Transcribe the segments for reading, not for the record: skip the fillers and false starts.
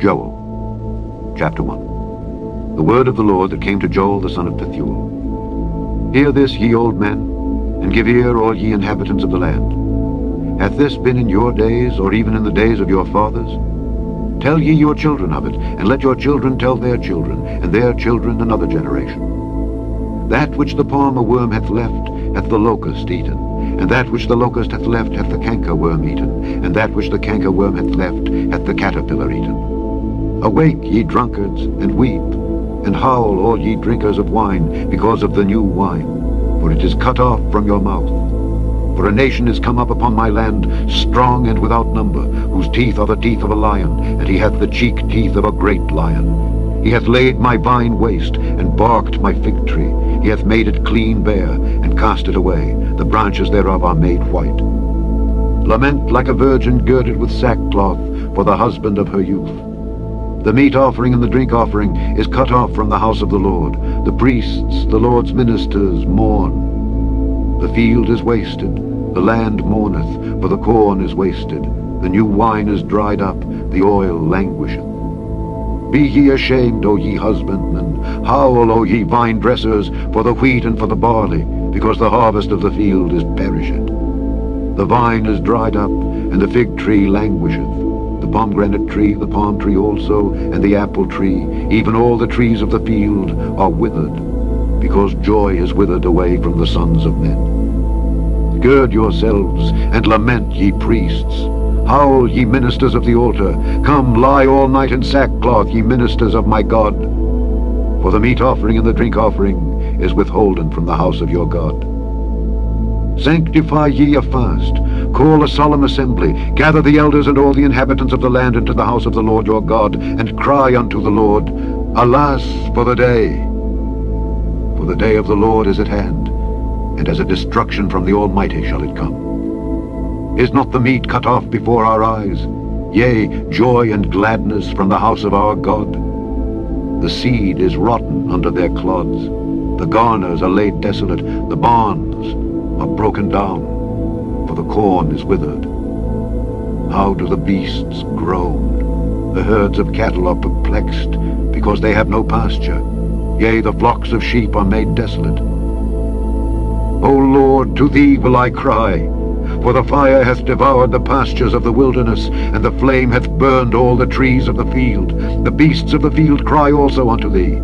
Joel. Chapter 1. The word of the Lord that came to Joel the son of Pethuel. Hear this, ye old men, and give ear, all ye inhabitants of the land. Hath this been in your days, or even in the days of your fathers? Tell ye your children of it, and let your children tell their children, and their children another generation. That which the palmer worm hath left, hath the locust eaten, and that which the locust hath left, hath the cankerworm eaten, and that which the cankerworm hath left, hath the caterpillar eaten. Awake, ye drunkards, and weep, and howl, all ye drinkers of wine, because of the new wine, for it is cut off from your mouth. For a nation is come up upon my land, strong and without number, whose teeth are the teeth of a lion, and he hath the cheek teeth of a great lion. He hath laid my vine waste, and barked my fig tree. He hath made it clean bare, and cast it away. The branches thereof are made white. Lament like a virgin girded with sackcloth for the husband of her youth. The meat offering and the drink offering is cut off from the house of the Lord. The priests, the Lord's ministers, mourn. The field is wasted, the land mourneth, for the corn is wasted. The new wine is dried up, the oil languisheth. Be ye ashamed, O ye husbandmen, howl, O ye vine dressers, for the wheat and for the barley, because the harvest of the field is perished. The vine is dried up, and the fig tree languisheth. The pomegranate tree, the palm tree also, and the apple tree, even all the trees of the field are withered, because joy is withered away from the sons of men. Gird yourselves, and lament, ye priests. Howl, ye ministers of the altar. Come, lie all night in sackcloth, ye ministers of my God. For the meat offering and the drink offering is withholden from the house of your God. Sanctify ye a fast. Call a solemn assembly. Gather the elders and all the inhabitants of the land into the house of the Lord your God, and cry unto the Lord, Alas for the day! For the day of the Lord is at hand, and as a destruction from the Almighty shall it come. Is not the meat cut off before our eyes? Yea, joy and gladness from the house of our God. The seed is rotten under their clods. The garners are laid desolate. The barns are broken down, for the corn is withered. How do the beasts groan? The herds of cattle are perplexed, because they have no pasture. Yea, the flocks of sheep are made desolate. O Lord, to thee will I cry. For the fire hath devoured the pastures of the wilderness, and the flame hath burned all the trees of the field. The beasts of the field cry also unto thee,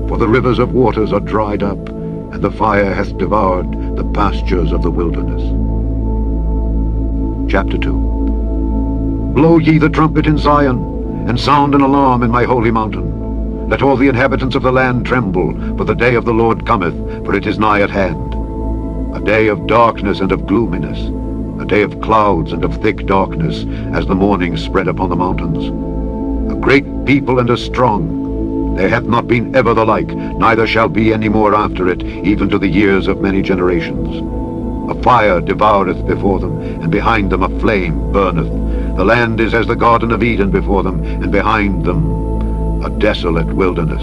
for the rivers of waters are dried up, and the fire hath devoured the pastures of the wilderness. Chapter 2. Blow ye the trumpet in Zion, and sound an alarm in my holy mountain. Let all the inhabitants of the land tremble, for the day of the Lord cometh, for it is nigh at hand. A day of darkness and of gloominess, a day of clouds and of thick darkness, as the morning spread upon the mountains. A great people and a strong, there hath not been ever the like, neither shall be any more after it, even to the years of many generations. A fire devoureth before them, and behind them a flame burneth. The land is as the Garden of Eden before them, and behind them a desolate wilderness.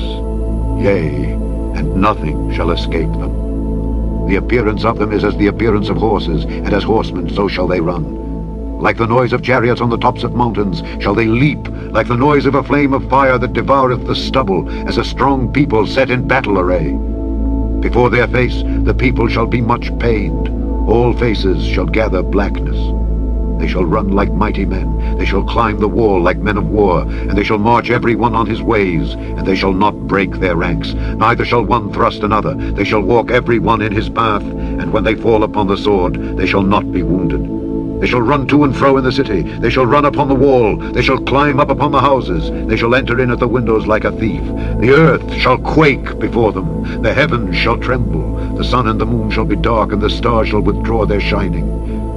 Yea, and nothing shall escape them. The appearance of them is as the appearance of horses, and as horsemen so shall they run. Like the noise of chariots on the tops of mountains shall they leap, like the noise of a flame of fire that devoureth the stubble, as a strong people set in battle array. Before their face the people shall be much pained, all faces shall gather blackness. They shall run like mighty men, they shall climb the wall like men of war, and they shall march every one on his ways, and they shall not break their ranks, neither shall one thrust another. They shall walk every one in his path, and when they fall upon the sword, they shall not be wounded. They shall run to and fro in the city, they shall run upon the wall, they shall climb up upon the houses, they shall enter in at the windows like a thief. The earth shall quake before them, the heavens shall tremble, the sun and the moon shall be dark, and the stars shall withdraw their shining.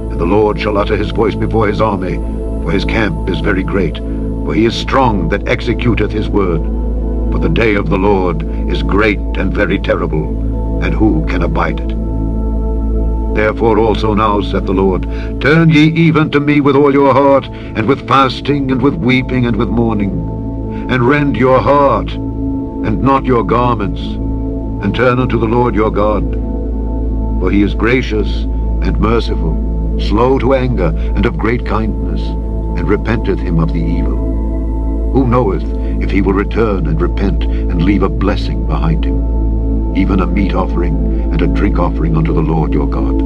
And the Lord shall utter his voice before his army, for his camp is very great, for he is strong that executeth his word. For the day of the Lord is great and very terrible, and who can abide it? Therefore also now, saith the Lord, turn ye even to me with all your heart, and with fasting, and with weeping, and with mourning, and rend your heart, and not your garments, and turn unto the Lord your God. For he is gracious and merciful, slow to anger, and of great kindness, and repenteth him of the evil. Who knoweth if he will return and repent and leave a blessing behind him, even a meat offering and a drink offering unto the Lord your God?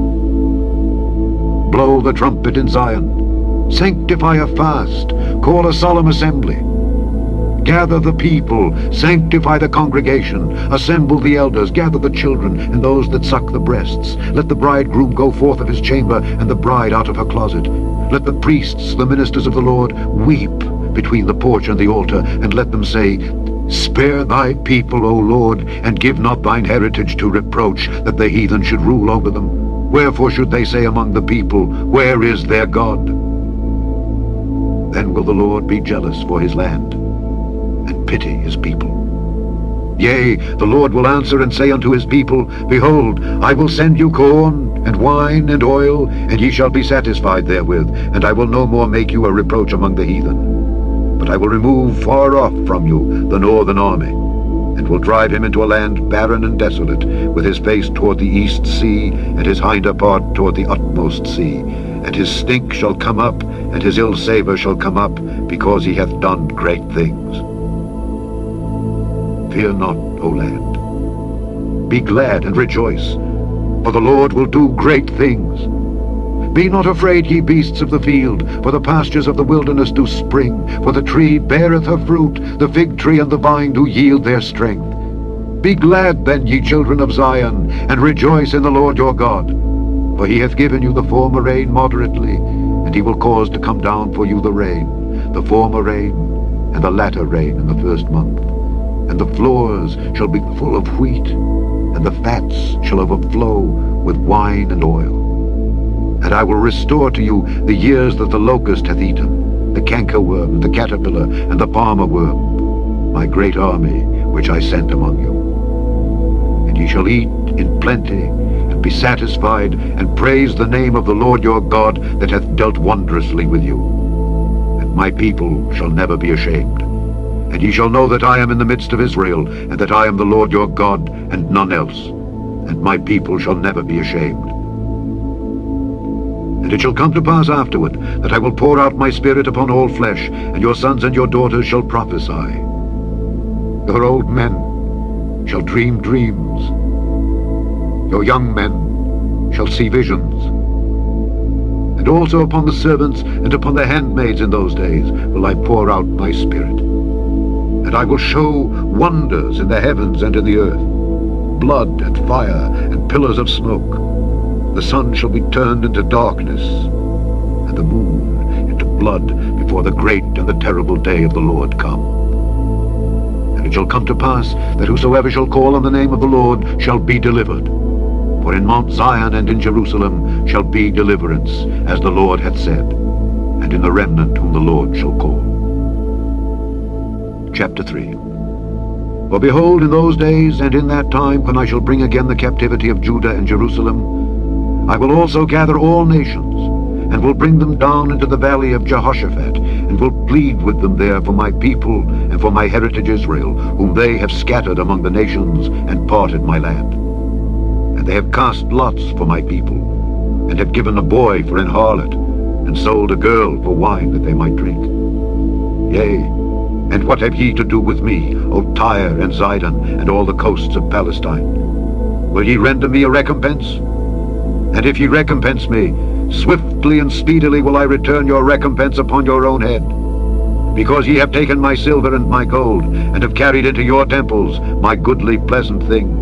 Blow the trumpet in Zion, sanctify a fast, call a solemn assembly. Gather the people, sanctify the congregation, assemble the elders, gather the children and those that suck the breasts. Let the bridegroom go forth of his chamber, and the bride out of her closet. Let the priests, the ministers of the Lord, weep between the porch and the altar, and let them say, Spare thy people, O Lord, and give not thine heritage to reproach, that the heathen should rule over them. Wherefore should they say among the people, Where is their God? Then will the Lord be jealous for his land, and pity his people. Yea, the Lord will answer and say unto his people, Behold, I will send you corn, and wine, and oil, and ye shall be satisfied therewith, and I will no more make you a reproach among the heathen. But I will remove far off from you the northern army, and will drive him into a land barren and desolate, with his face toward the east sea, and his hinder part toward the utmost sea. And his stink shall come up, and his ill savour shall come up, because he hath done great things. Fear not, O land. Be glad and rejoice, for the Lord will do great things. Be not afraid, ye beasts of the field, for the pastures of the wilderness do spring, for the tree beareth her fruit, the fig tree and the vine do yield their strength. Be glad then, ye children of Zion, and rejoice in the Lord your God. For he hath given you the former rain moderately, and he will cause to come down for you the rain, the former rain, and the latter rain in the first month. And the floors shall be full of wheat, and the fats shall overflow with wine and oil. And I will restore to you the years that the locust hath eaten, the cankerworm, and the caterpillar, and the palmer worm, my great army which I sent among you. And ye shall eat in plenty, and be satisfied, and praise the name of the Lord your God that hath dealt wondrously with you. And my people shall never be ashamed. And ye shall know that I am in the midst of Israel, and that I am the Lord your God, and none else. And my people shall never be ashamed. And it shall come to pass afterward, that I will pour out my spirit upon all flesh, and your sons and your daughters shall prophesy. Your old men shall dream dreams. Your young men shall see visions. And also upon the servants and upon the handmaids in those days will I pour out my spirit. And I will show wonders in the heavens and in the earth, blood and fire and pillars of smoke. The sun shall be turned into darkness, and the moon into blood, before the great and the terrible day of the Lord come. And it shall come to pass that whosoever shall call on the name of the Lord shall be delivered. For in Mount Zion and in Jerusalem shall be deliverance, as the Lord hath said, and in the remnant whom the Lord shall call. Chapter 3. For behold, in those days and in that time, when I shall bring again the captivity of Judah and Jerusalem, I will also gather all nations, and will bring them down into the valley of Jehoshaphat, and will plead with them there for my people and for my heritage Israel, whom they have scattered among the nations and parted my land. And they have cast lots for my people, and have given a boy for an harlot, and sold a girl for wine that they might drink. Yea, and what have ye to do with me, O Tyre and Zidon, and all the coasts of Palestine? Will ye render me a recompense? And if ye recompense me, swiftly and speedily will I return your recompense upon your own head. Because ye have taken my silver and my gold, and have carried into your temples my goodly pleasant things.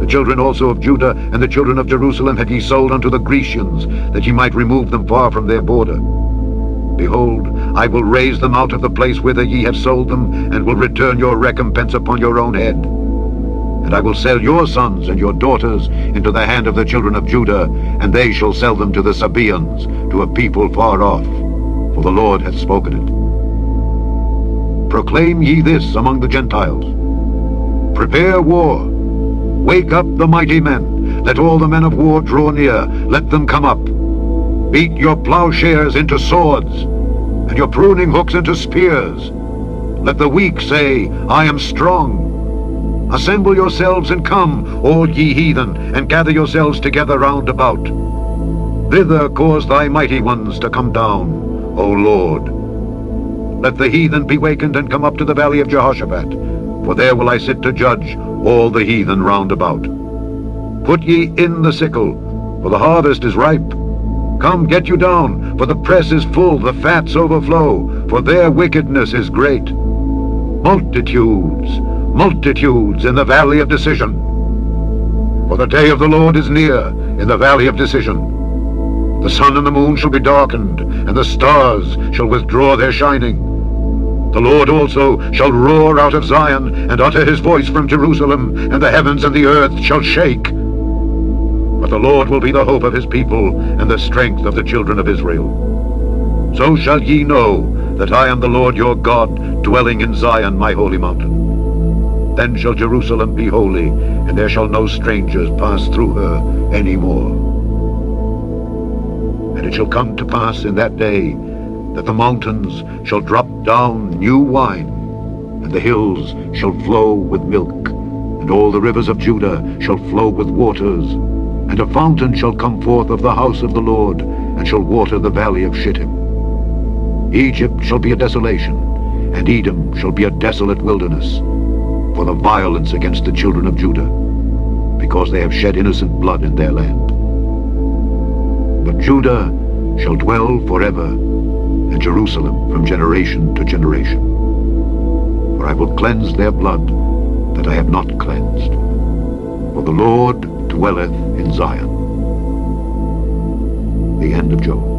The children also of Judah and the children of Jerusalem have ye sold unto the Grecians, that ye might remove them far from their border. Behold, I will raise them out of the place whither ye have sold them, and will return your recompense upon your own head. And I will sell your sons and your daughters into the hand of the children of Judah, and they shall sell them to the Sabaeans, to a people far off, for the Lord hath spoken it. Proclaim ye this among the Gentiles. Prepare war. Wake up the mighty men. Let all the men of war draw near. Let them come up. Beat your plowshares into swords, and your pruning hooks into spears. Let the weak say, I am strong. Assemble yourselves and come, all ye heathen, and gather yourselves together round about. Thither cause thy mighty ones to come down, O Lord. Let the heathen be wakened and come up to the valley of Jehoshaphat, for there will I sit to judge all the heathen round about. Put ye in the sickle, for the harvest is ripe. Come, get you down, for the press is full, the fats overflow, for their wickedness is great. Multitudes, multitudes in the valley of decision. For the day of the Lord is near in the valley of decision. The sun and the moon shall be darkened, and the stars shall withdraw their shining. The Lord also shall roar out of Zion, and utter his voice from Jerusalem, and the heavens and the earth shall shake. But the Lord will be the hope of his people, and the strength of the children of Israel. So shall ye know that I am the Lord your God, dwelling in Zion my holy mountain. Then shall Jerusalem be holy, and there shall no strangers pass through her any more. And it shall come to pass in that day that the mountains shall drop down new wine, and the hills shall flow with milk, and all the rivers of Judah shall flow with waters, and a fountain shall come forth of the house of the Lord, and shall water the valley of Shittim. Egypt shall be a desolation, and Edom shall be a desolate wilderness, for the violence against the children of Judah, because they have shed innocent blood in their land. But Judah shall dwell forever, and Jerusalem from generation to generation. For I will cleanse their blood that I have not cleansed. For the Lord dwelleth in Zion. The end of Job.